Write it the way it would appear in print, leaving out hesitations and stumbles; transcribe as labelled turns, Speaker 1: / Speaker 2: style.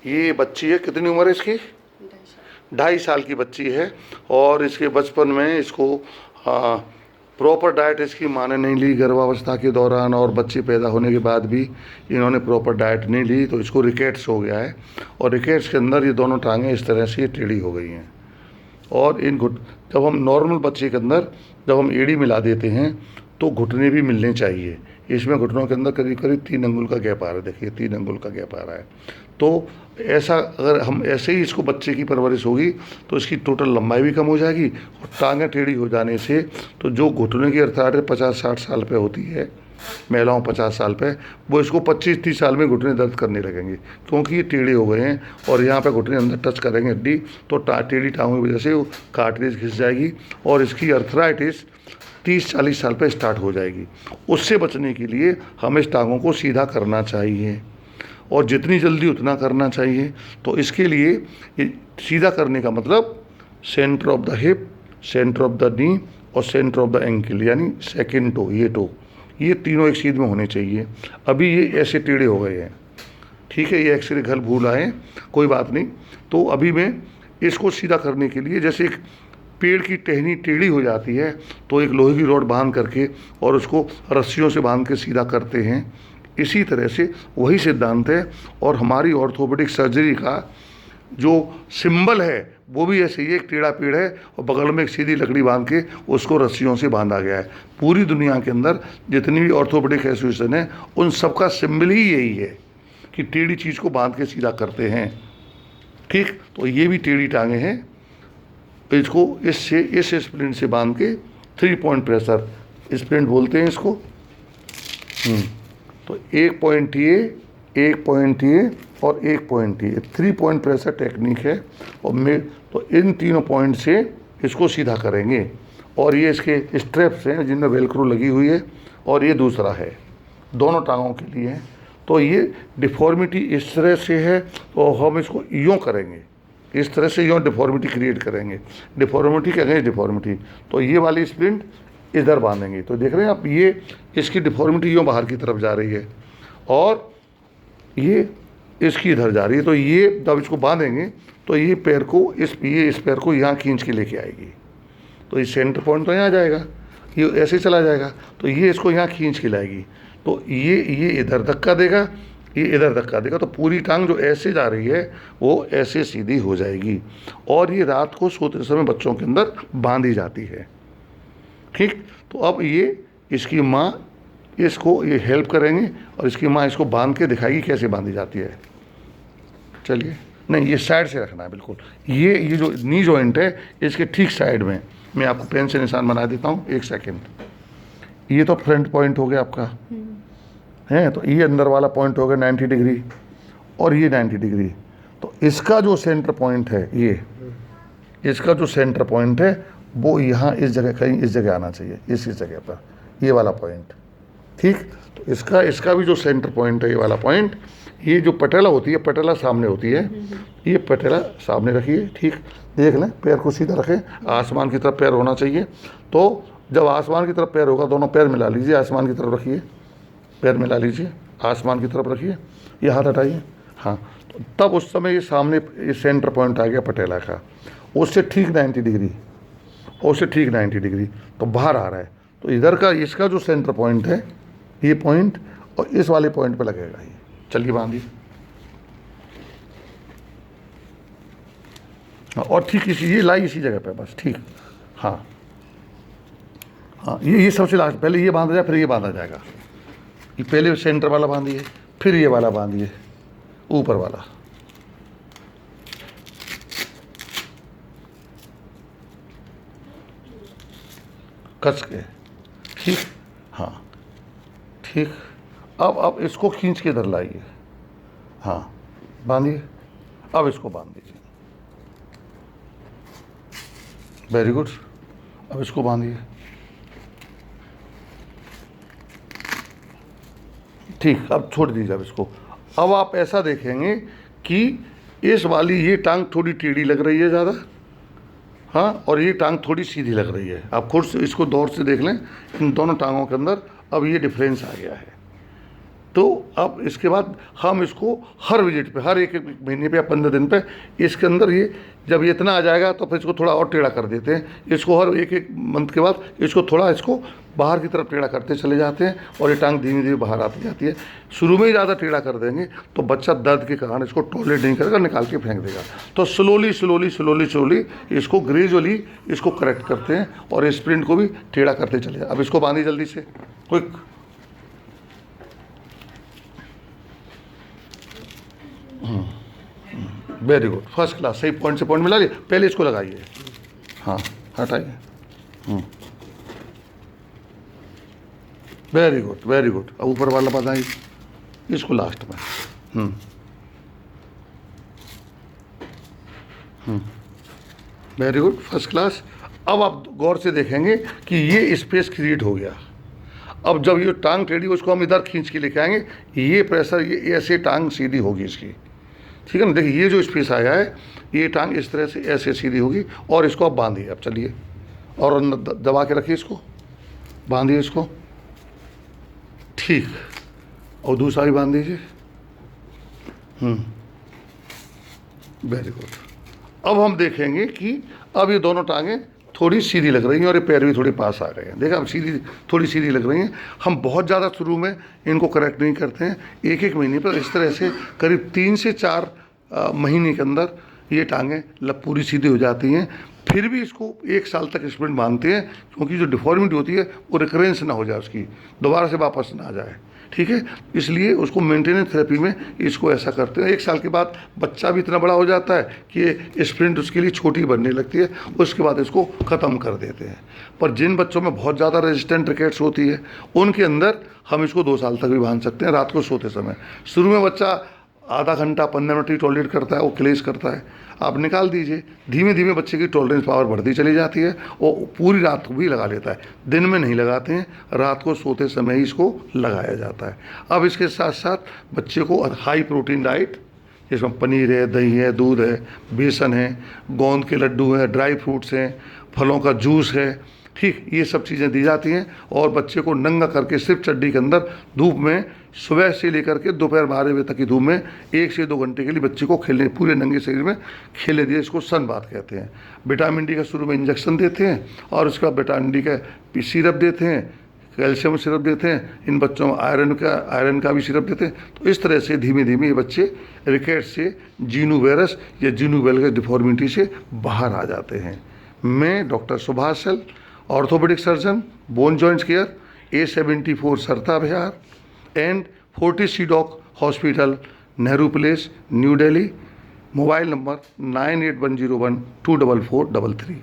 Speaker 1: ये बच्ची है, कितनी उम्र है इसकी? 2.5 साल की बच्ची है। और इसके बचपन में इसको प्रॉपर डाइट इसकी माँ ने नहीं ली, गर्भावस्था के दौरान और बच्चे पैदा होने के बाद भी इन्होंने प्रॉपर डाइट नहीं ली, तो इसको रिकेट्स हो गया है। और रिकेट्स के अंदर ये दोनों टांगें इस तरह से टेढ़ी हो गई हैं। और जब हम नॉर्मल बच्चे के अंदर जब हम एड़ी मिला देते हैं तो घुटने भी मिलने चाहिए। इसमें घुटनों के अंदर करीब करीब 3 अंगुल का गैप आ रहा है, देखिए 3 अंगुल का गैप आ रहा है। तो ऐसा अगर हम ऐसे ही इसको बच्चे की परवरिश होगी तो इसकी टोटल लंबाई भी कम हो जाएगी और टांगें टेढ़ी हो जाने से तो जो घुटने की अर्थात 50-60 साल पे होती है, महिलाओं 50 साल पे, वो इसको 25-30 साल में घुटने दर्द करने लगेंगे क्योंकि ये टेढ़े हो गए हैं। और यहाँ पे घुटने अंदर टच करेंगे हड्डी तो टेढ़ी टांगों की वजह से वो कार्टिलेज घिस जाएगी और इसकी अर्थराइटिस 30-40 साल पे स्टार्ट हो जाएगी। उससे बचने के लिए हमें इस टांगों को सीधा करना चाहिए और जितनी जल्दी उतना करना चाहिए। तो इसके लिए सीधा करने का मतलब centre of the hip, centre of the knee और सेंटर ऑफ द एंकल, यानी सेकेंड टो, ये तीनों एक सीध में होने चाहिए। अभी ये ऐसे टेढ़े हो गए हैं, ठीक है, ये एक्सरे घर भूल आए, कोई बात नहीं। तो अभी मैं इसको सीधा करने के लिए, जैसे एक पेड़ की टहनी टेढ़ी हो जाती है तो एक लोहे की रॉड बांध करके और उसको रस्सियों से बांध के सीधा करते हैं, इसी तरह से वही सिद्धांत है। और हमारी ऑर्थोपेडिक सर्जरी का जो सिंबल है वो भी ऐसे ही, एक टेढ़ा पेड़ है और बगल में एक सीधी लकड़ी बांध के उसको रस्सियों से बांधा गया है। पूरी दुनिया के अंदर जितनी भी ऑर्थोपेडिक एसोसिएशन है उन सबका सिंबल ही यही है कि टेढ़ी चीज़ को बांध के सीधा करते हैं, ठीक। तो ये भी टेढ़ी टांगे हैं, इसको इस स्प्रिंट से बांध के 3 पॉइंट प्रेशर स्प्रिंट बोलते हैं इसको। तो 1 पॉइंट ये, 1 पॉइंट ये और 1 पॉइंट ये, 3 पॉइंट प्रेशर टेक्निक है। और तो इन तीनों पॉइंट से इसको सीधा करेंगे। और ये इसके स्ट्रेप्स हैं जिनमें वेलक्रो लगी हुई है और ये दूसरा है, दोनों टांगों के लिए है। तो ये डिफॉर्मिटी इस तरह से है तो हम इसको यूँ करेंगे, इस तरह से यूँ डिफॉर्मिटी क्रिएट करेंगे। डिफॉर्मिटी क्या कहें, डिफॉर्मिटी तो ये वाली स्प्रिंट इधर बांधेंगे। तो देख रहे हैं आप, ये इसकी डिफॉर्मिटी यूँ बाहर की तरफ जा रही है और ये इसकी इधर जा रही है। तो ये जब इसको बांधेंगे तो ये पैर को इस पैर को यहाँ खींच के लेके आएगी। तो ये सेंटर पॉइंट तो यहाँ जाएगा, ये ऐसे चला जाएगा, तो ये इसको यहाँ खींच के लाएगी। तो ये इधर धक्का देगा, ये इधर धक्का देगा, तो पूरी टांग जो ऐसे जा रही है वो ऐसे सीधी हो जाएगी। और ये रात को सोते समय बच्चों के अंदर बांधी जाती है, ठीक। तो अब ये इसकी माँ इसको ये हेल्प करेंगे और इसकी माँ इसको बांध के दिखाएगी कैसे बांधी जाती है। चलिए, नहीं ये साइड से रखना है बिल्कुल। ये जो नी जॉइंट है इसके ठीक साइड में मैं आपको पेन से निशान बना देता हूँ, 1 सेकेंड। ये तो फ्रंट पॉइंट हो गया आपका है, तो ये अंदर वाला पॉइंट हो गया 90 डिग्री और ये 90 डिग्री। तो इसका जो सेंटर पॉइंट है, ये इसका जो सेंटर पॉइंट है वो यहाँ इस जगह, कहीं इस जगह आना चाहिए, इस जगह पर, ये वाला पॉइंट, ठीक। तो इसका भी जो सेंटर पॉइंट है, ये वाला पॉइंट, ये जो पटेला होती है, पटेला सामने होती है, ये पटेला सामने रखिए, ठीक। देख लें, पैर को सीधा रखें, आसमान की तरफ पैर होना चाहिए। तो जब आसमान की तरफ पैर होगा, दोनों पैर मिला लीजिए, आसमान की तरफ रखिए, पैर मिला लीजिए, आसमान की तरफ रखिए, ये हाथ हटाइए, हाँ। तो तब उस समय ये सामने ये सेंटर पॉइंट आ गया पटेला का, उससे ठीक 90 डिग्री, उससे ठीक 90 डिग्री, तो बाहर आ रहा है। तो इधर का इसका जो सेंटर पॉइंट है, ये पॉइंट और इस वाले पॉइंट पे लगेगा ये। चलिए बांधिए, और ठीक इसी, ये लाई इसी जगह पे बस, ठीक। हाँ हाँ, ये सबसे लास्ट, पहले ये बांधा जाए फिर ये बांधा जाएगा। ये पहले सेंटर वाला बांधिए, फिर ये वाला बांधिए, ऊपर वाला। कस के, ठीक, हाँ ठीक। अब इसको खींच के इधर लाइए, हाँ बांधिए। अब इसको बांध दीजिए, वेरी गुड। अब इसको बांधिए, ठीक। अब छोड़ दीजिए अब इसको। अब आप ऐसा देखेंगे कि इस वाली ये टांग थोड़ी टेढ़ी लग रही है ज़्यादा, हाँ, और ये टांग थोड़ी सीधी लग रही है। आप खुद से इसको दौर से देख लें, इन दोनों टांगों के अंदर अब ये डिफरेंस आ गया है। तो अब इसके बाद हम इसको हर विजिट पे, हर एक एक महीने पे या 15 दिन पे इसके अंदर ये जब ये इतना आ जाएगा तो फिर इसको थोड़ा और टेढ़ा कर देते हैं। इसको हर एक एक मंथ के बाद इसको थोड़ा इसको बाहर की तरफ टेढ़ा करते चले जाते हैं और ये टांग धीरे धीरे बाहर आती जाती है। शुरू में ही ज़्यादा टेढ़ा कर देंगे तो बच्चा दर्द के कारण इसको टॉयलेट नहीं करेगा, निकाल के फेंक देगा। तो स्लोली स्लोली स्लोली स्लोली इसको ग्रेजुअली इसको करेक्ट करते हैं और स्प्रिंट को भी टेढ़ा करते चले जाए। अब इसको बांधिए जल्दी से, quick. Very good, first class, सही पॉइंट से पॉइंट मिला लिए। पहले इसको लगाइए, हाँ हटाइए। Very good very good. अब ऊपर वाला बताइए, इसको लास्ट में। Very good, first class. अब आप गौर से देखेंगे कि ये स्पेस क्रिएट हो गया। अब जब ये टांग टेढ़ी उसको हम इधर खींच के लेके आएंगे, ये प्रेशर, ये ऐसे टांग सीधी होगी इसकी, ठीक है ना। देखिए ये जो स्पेस आया है, ये टांग इस तरह से ऐसे सीधी होगी और इसको आप बांधिए। अब चलिए और अंदर दबा के रखिए, इसको बांधिए इसको, ठीक। और दूसरा भी बांध दीजिए। Very good. अब हम देखेंगे कि अब ये दोनों टांगें थोड़ी सीधी लग रही हैं और ये पैर भी थोड़े पास आ गए हैं। देखा, अब सीधी, थोड़ी सीधी लग रही हैं। हम बहुत ज़्यादा शुरू में इनको करेक्ट नहीं करते हैं। एक एक महीने पर इस तरह से करीब 3 से 4 महीने के अंदर ये टांगें पूरी सीधी हो जाती हैं। फिर भी इसको 1 साल तक स्प्रिंट बांधते हैं, क्योंकि जो डिफॉर्मिटी होती है वो रिकरेंस ना हो जाए, उसकी दोबारा से वापस ना आ जाए, ठीक है। इसलिए उसको मेंटेनेंस थेरेपी में इसको ऐसा करते हैं। 1 साल के बाद बच्चा भी इतना बड़ा हो जाता है कि स्प्रिंट उसके लिए छोटी बनने लगती है, उसके बाद इसको ख़त्म कर देते हैं। पर जिन बच्चों में बहुत ज़्यादा रेजिस्टेंट रिकेट्स होती है, उनके अंदर हम इसको 2 साल तक भी बांध सकते हैं, रात को सोते समय। शुरू में बच्चा आधा घंटा 15 मिनट ही टॉलरेट करता है, वो क्लेश करता है, आप निकाल दीजिए। धीमे धीमे बच्चे की टॉलरेंस पावर बढ़ती चली जाती है, वो पूरी रात को भी लगा लेता है। दिन में नहीं लगाते हैं, रात को सोते समय ही इसको लगाया जाता है। अब इसके साथ साथ बच्चे को हाई प्रोटीन डाइट, जिसमें पनीर है, दही है, दूध है, बेसन है, गोंद के लड्डू हैं, ड्राई फ्रूट्स हैं, फलों का जूस है, ठीक, ये सब चीज़ें दी जाती हैं। और बच्चे को नंगा करके सिर्फ चड्डी के अंदर धूप में सुबह से लेकर के दोपहर 12 बजे तक की धूप में 1 से 2 घंटे के लिए बच्चे को खेलने, पूरे नंगे शरीर में खेलने दिए। इसको सन बाथ कहते हैं। विटामिन डी का शुरू में इंजेक्शन देते हैं और उसके बाद विटामिन डी का सिरप देते हैं, कैल्शियम सिरप देते हैं। इन बच्चों में आयरन का भी सिरप देते हैं। तो इस तरह से धीमे धीमे ये बच्चे रिकेट से, जीनू वायरस या जीनू वेलगस डिफॉर्मिटी से बाहर आ जाते हैं। मैं doctor Subhash Sal, orthopaedic surgeon, bone joints care, A74 Sarita Vihar and 40 सीडॉक hospital, Nehru place, new Delhi. Mobile number 9810124433।